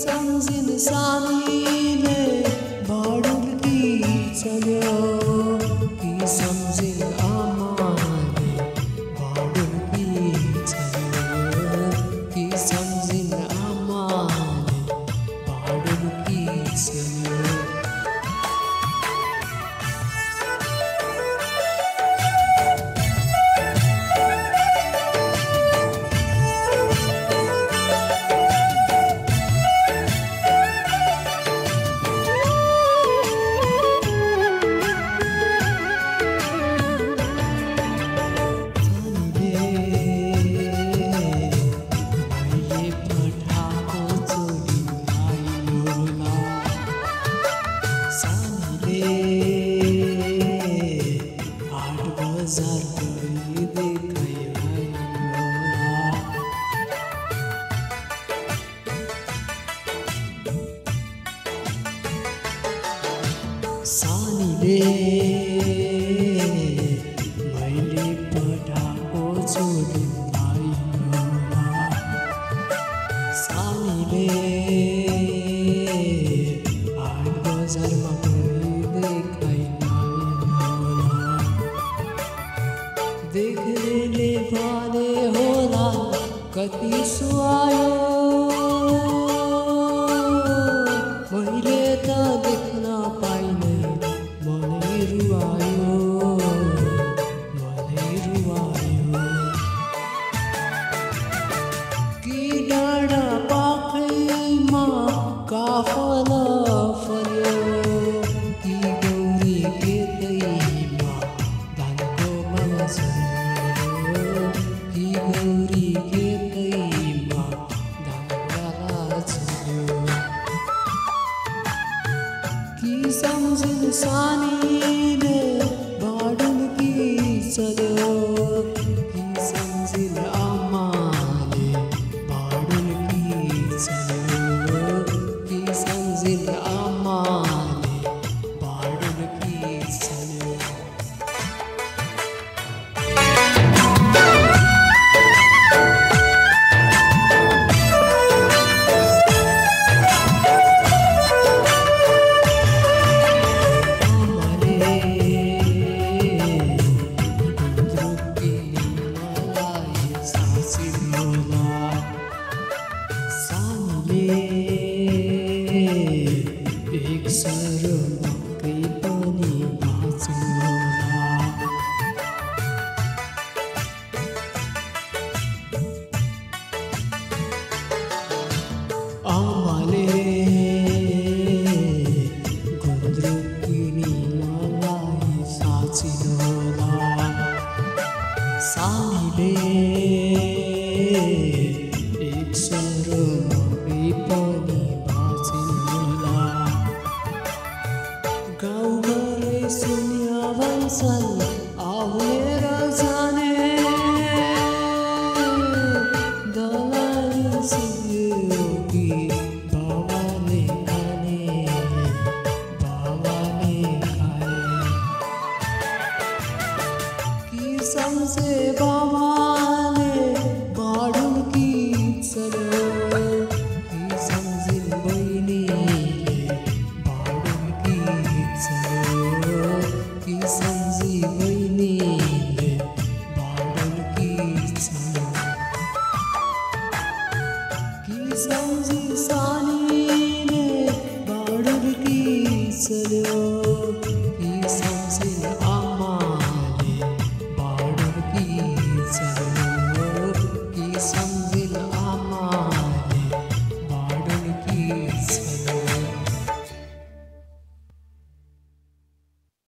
सम्झिन सानीले बढुल्की चल्यो कि सम्झिन आमाले बढुल्की चल्यो कि सम्झिन आमाले बढुल्की चल्यो सानीले मैले पठाएको जोडी पाइनोला सानीले हाट बजारमा कहिले खाइनोला देख्नेले भने होला कति सुहायो मैले त देख्न पाइने मनै रुवायो कि डाँडा पाखैमा काफला फल्यो कि गौरी खेतैमा धानको माला छल्यो कि गौरी खेतैमा धानको माला छल्यो कि सम्झिन सानीले बढुल्की चल्यो कि सम्झिन आमाले बढुल्की चल्यो कि सम्झिन आमाले बढुल्की चल्यो एक सरमकै पनि बाँच्नुहोला आमाले गुन्द्रुक किनी मलाई साँचिनुहोला सानीले एक सरमकै पनि गाउँघरै शून्य भन्छन्